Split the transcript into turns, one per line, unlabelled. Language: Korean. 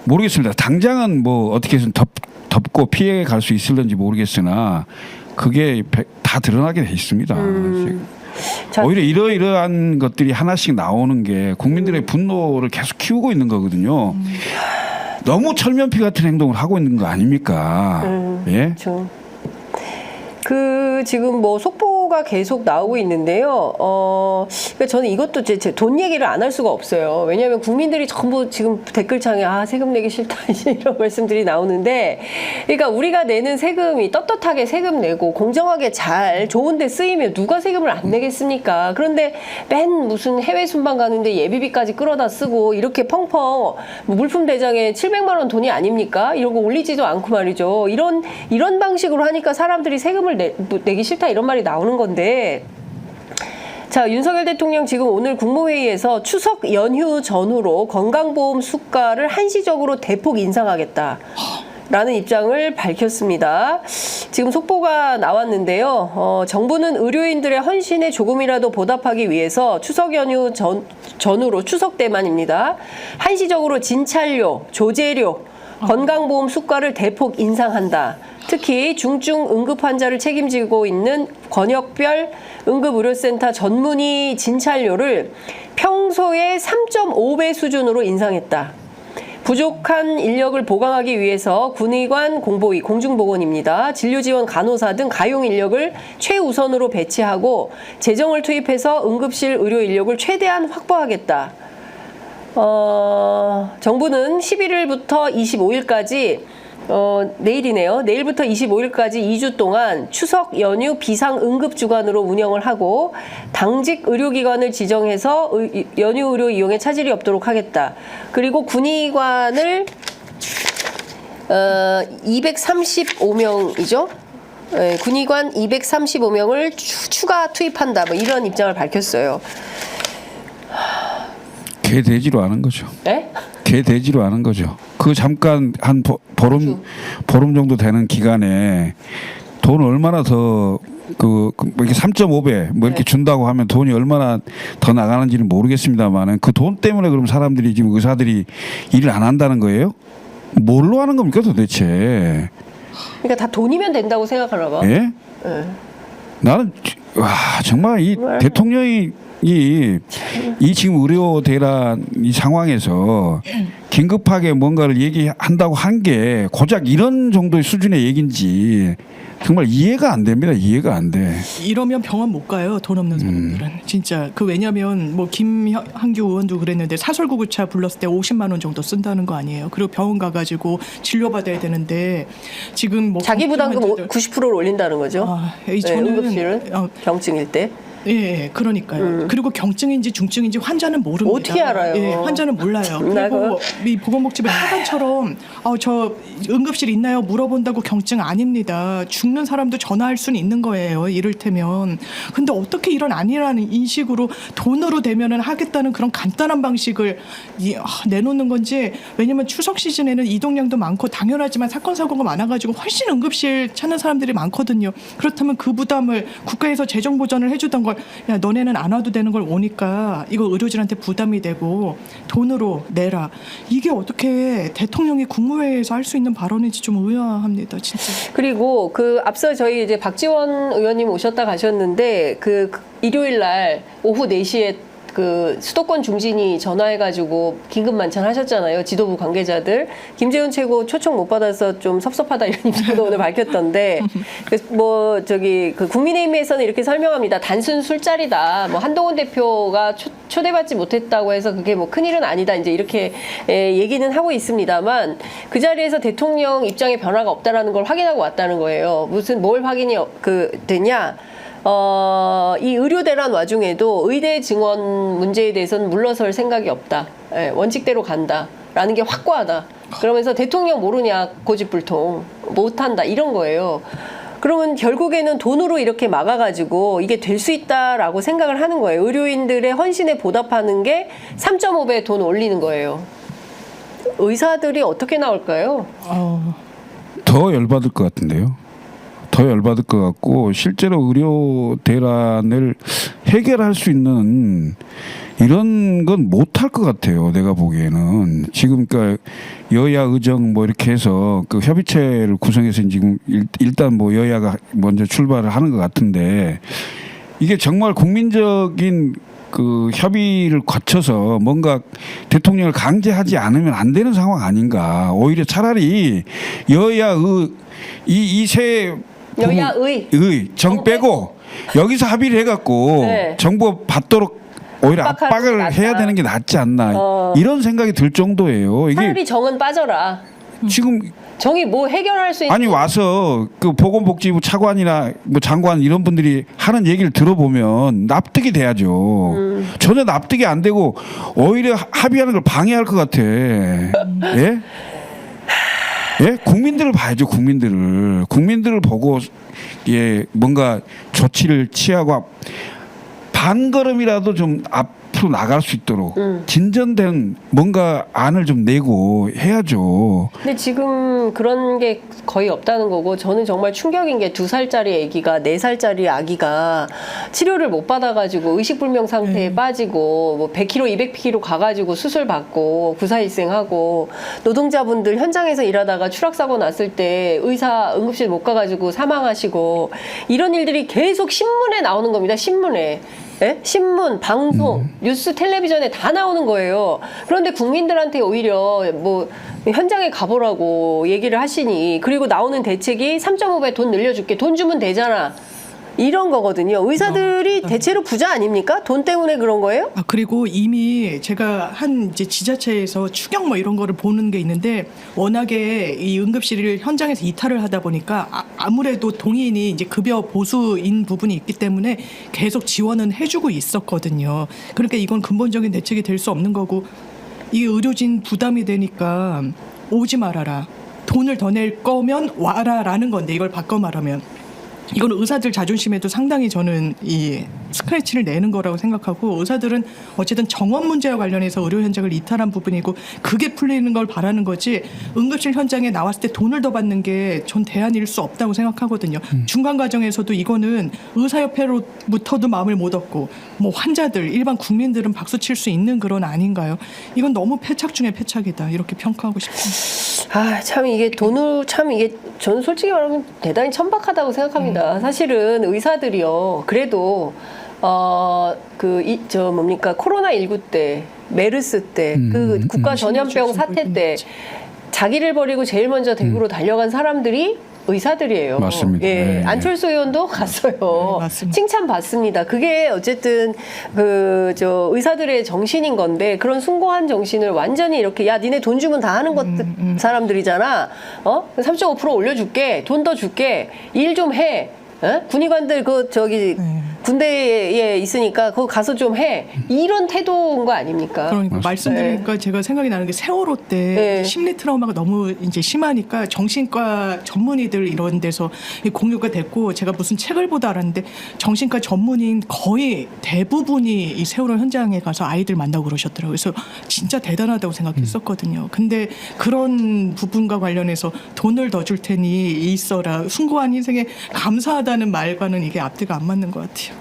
모르겠습니다. 당장은 뭐 어떻게 해서 덮고 피해 갈 수 있을는지 모르겠으나 그게 다 드러나게 돼 있습니다. 오히려 이러이러한 것들이 하나씩 나오는 게 국민들의 분노를 계속 키우고 있는 거거든요. 너무 철면피 같은 행동을 하고 있는 거 아닙니까? 예?
그렇죠. 지금 뭐 속보가 계속 나오고 있는데요. 그러니까 저는 이것도 제 돈 얘기를 안 할 수가 없어요. 왜냐하면 국민들이 전부 지금 댓글창에 세금 내기 싫다 이런 말씀들이 나오는데, 그러니까 우리가 내는 세금이 떳떳하게 세금 내고 공정하게 잘 좋은데 쓰이면 누가 세금을 안 내겠습니까? 그런데 맨 무슨 해외 순방 가는데 예비비까지 끌어다 쓰고 이렇게 펑펑 뭐 물품 대장에 700만 원 돈이 아닙니까? 이러고 올리지도 않고 말이죠. 이런 방식으로 하니까 사람들이 세금을 내기 싫다 이런 말이 나오는 건데, 자, 윤석열 대통령 지금 오늘 국무회의에서 추석 연휴 전후로 건강보험 수가를 한시적으로 대폭 인상하겠다 라는 입장을 밝혔습니다. 지금 속보가 나왔는데요. 정부는 의료인들의 헌신에 조금이라도 보답하기 위해서 추석 연휴 전후로 추석 때만입니다. 한시적으로 진찰료, 조제료, 건강보험 수가를 대폭 인상한다. 특히 중증 응급 환자를 책임지고 있는 권역별 응급의료센터 전문의 진찰료를 평소의 3.5배 수준으로 인상했다. 부족한 인력을 보강하기 위해서 군의관, 공보의, 공중보건입니다. 진료지원 간호사 등 가용 인력을 최우선으로 배치하고 재정을 투입해서 응급실 의료 인력을 최대한 확보하겠다. 정부는 11일부터 25일까지 내일이네요. 내일부터 25일까지 2주 동안 추석 연휴 비상응급 주간으로 운영을 하고 당직 의료기관을 지정해서 연휴 의료 이용에 차질이 없도록 하겠다. 그리고 군의관을 235명이죠. 네, 군의관 235명을 추가 투입한다. 뭐 이런 입장을 밝혔어요.
개돼지로 하는 거죠.
네?
개돼지로 하는 거죠. 그 잠깐 한 보름 정도 되는 기간에 돈 얼마나 더 이렇게 3.5배 뭐 이렇게 준다고 하면 돈이 얼마나 더 나가는지는 모르겠습니다만은 그 돈 때문에 그럼 사람들이 지금 의사들이 일을 안 한다는 거예요? 뭘로 하는 겁니까 도대체?
그러니까 다 돈이면 된다고 생각하나 봐.
예?
네.
나는 정말 이 대통령이 이 지금 의료 대란 이 상황에서 긴급하게 뭔가를 얘기한다고 한 게 고작 이런 정도의 수준의 얘기인지 정말 이해가 안 됩니다. 이해가 안 돼.
이러면 병원 못 가요. 돈 없는 사람들은. 진짜 왜냐면 뭐 김한규 의원도 그랬는데 사설구급차 불렀을 때 50만 원 정도 쓴다는 거 아니에요. 그리고 병원 가가지고 진료받아야 되는데 지금 뭐
자기 부담금 90%를 올린다는 거죠.
저는
응급실은 병증일 때.
예, 그러니까요. 그리고 경증인지 중증인지 환자는 모릅니다.
어떻게 알아요?
예, 환자는 몰라요. 그리고 이 보건복지부 차관처럼 저 응급실 있나요? 물어본다고 경증 아닙니다. 죽는 사람도 전화할 수는 있는 거예요. 이를테면. 근데 어떻게 이런 아니라는 인식으로 돈으로 되면은 하겠다는 그런 간단한 방식을 내놓는 건지. 왜냐면 추석 시즌에는 이동량도 많고 당연하지만 사건 사고가 많아가지고 훨씬 응급실 찾는 사람들이 많거든요. 그렇다면 그 부담을 국가에서 재정 보전을 해주던 걸 야 너네는 안 와도 되는 걸 오니까 이거 의료진한테 부담이 되고 돈으로 내라. 이게 어떻게 대통령이 국무회의에서 할 수 있는 발언인지 좀 의아합니다. 진짜.
그리고 앞서 저희 이제 박지원 의원님 오셨다 가셨는데 일요일 날 오후 4시에 수도권 중진이 전화해가지고 긴급 만찬 하셨잖아요. 지도부 관계자들. 김재훈 최고 초청 못 받아서 좀 섭섭하다 이런 입장도 오늘 밝혔던데, 국민의힘에서는 이렇게 설명합니다. 단순 술자리다. 뭐 한동훈 대표가 초대받지 못했다고 해서 그게 뭐 큰일은 아니다. 이제 이렇게 얘기는 하고 있습니다만 그 자리에서 대통령 입장에 변화가 없다라는 걸 확인하고 왔다는 거예요. 뭘 확인이 되냐? 이 의료 대란 와중에도 의대 증원 문제에 대해서는 물러설 생각이 없다. 원칙대로 간다라는 게 확고하다. 그러면서 대통령 모르냐 고집불통 못한다 이런 거예요. 그러면 결국에는 돈으로 이렇게 막아가지고 이게 될 수 있다라고 생각을 하는 거예요. 의료인들의 헌신에 보답하는 게 3.5배 돈 올리는 거예요. 의사들이 어떻게 나올까요?
더 열받을 것 같은데요. 더 열받을 것 같고 실제로 의료 대란을 해결할 수 있는 이런 건 못할 것 같아요. 내가 보기에는 지금 그러니까 여야 의정 뭐 이렇게 해서 그 협의체를 구성해서 지금 일단 뭐 여야가 먼저 출발을 하는 것 같은데 이게 정말 국민적인 그 협의를 거쳐서 뭔가 대통령을 강제하지 않으면 안 되는 상황 아닌가. 오히려 차라리 여야의 이세
여야의
정 빼고 여기서 합의를 해갖고
네.
정부 받도록 오히려
압박하는 게
압박을
낫다.
해야 되는 게 낫지 않나 이런 생각이 들 정도예요. 이게
차라리 정은 빠져라.
지금
정이 뭐 해결할 수 있는
아니 와서 그 보건복지부 차관이나 뭐 장관 이런 분들이 하는 얘기를 들어보면 납득이 돼야죠. 전혀 납득이 안 되고 오히려 합의하는 걸 방해할 것 같아. 예? 예? 국민들을 봐야죠. 국민들을 보고 예 뭔가 조치를 취하고 반걸음이라도 좀 앞으로 나갈 수 있도록 진전된 뭔가 안을 좀 내고 해야죠.
근데 지금 그런 게 거의 없다는 거고 저는 정말 충격인 게 2살짜리 아기가 4살짜리 아기가 치료를 못 받아가지고 의식불명 상태에 빠지고 뭐 100kg, 200kg 가가지고 수술 받고 구사일생하고 노동자분들 현장에서 일하다가 추락사고 났을 때 의사 응급실 못 가가지고 사망하시고 이런 일들이 계속 신문에 나오는 겁니다. 신문에. 예? 신문, 방송, 뉴스, 텔레비전에 다 나오는 거예요. 그런데 국민들한테 오히려 뭐 현장에 가보라고 얘기를 하시니 그리고 나오는 대책이 3.5배 돈 늘려줄게. 돈 주면 되잖아. 이런 거거든요. 의사들이 대체로 부자 아닙니까? 돈 때문에 그런 거예요?
아, 그리고 이미 제가 한 이제 지자체에서 추경 뭐 이런 거를 보는 게 있는데 워낙에 이 응급실을 현장에서 이탈을 하다 보니까 아무래도 동의인이 이제 급여 보수인 부분이 있기 때문에 계속 지원은 해주고 있었거든요. 그러니까 이건 근본적인 대책이 될 수 없는 거고 이 의료진 부담이 되니까 오지 말아라. 돈을 더 낼 거면 와라라는 건데 이걸 바꿔 말하면. 이건 의사들 자존심에도 상당히 저는 이 스크래치를 내는 거라고 생각하고 의사들은 어쨌든 정원 문제와 관련해서 의료 현장을 이탈한 부분이고 그게 풀리는 걸 바라는 거지 응급실 현장에 나왔을 때 돈을 더 받는 게 전 대안일 수 없다고 생각하거든요. 중간 과정에서도 이거는 의사협회로부터도 마음을 못 얻고 뭐 환자들 일반 국민들은 박수 칠 수 있는 그런 아닌가요? 이건 너무 패착 중에 패착이다 이렇게 평가하고 싶습니다.
아, 참 이게 돈을 참 이게 저는 솔직히 말하면 대단히 천박하다고 생각합니다. 사실은 의사들이요. 그래도 저 뭡니까 코로나19 때 메르스 때 그 국가 전염병 사태 때 자기를 버리고 제일 먼저 대구로 달려간 사람들이 의사들이에요.
맞습니다.
예,
네,
안철수 의원도 갔어요.
네, 맞습니다.
칭찬 받습니다. 그게 어쨌든 저 의사들의 정신인 건데 그런 숭고한 정신을 완전히 이렇게 야 니네 돈 주면 다 하는 것 사람들이잖아. 3.5% 올려줄게. 돈 더 줄게. 일 좀 해. 군의관들 군대에 있으니까 거기 가서 좀 해. 이런 태도인 거 아닙니까?
그러니까 말씀드리니까 제가 생각이 나는 게 세월호 때
네.
심리 트라우마가 너무 이제 심하니까 정신과 전문의들 이런 데서 공유가 됐고 제가 무슨 책을 보다 알았는데 정신과 전문의인 거의 대부분이 이 세월호 현장에 가서 아이들 만나고 그러셨더라고요. 그래서 진짜 대단하다고 생각했었거든요. 근데 그런 부분과 관련해서 돈을 더 줄 테니 있어라. 숭고한 희생에 감사하다는 말과는 이게 앞뒤가 안 맞는 것 같아요.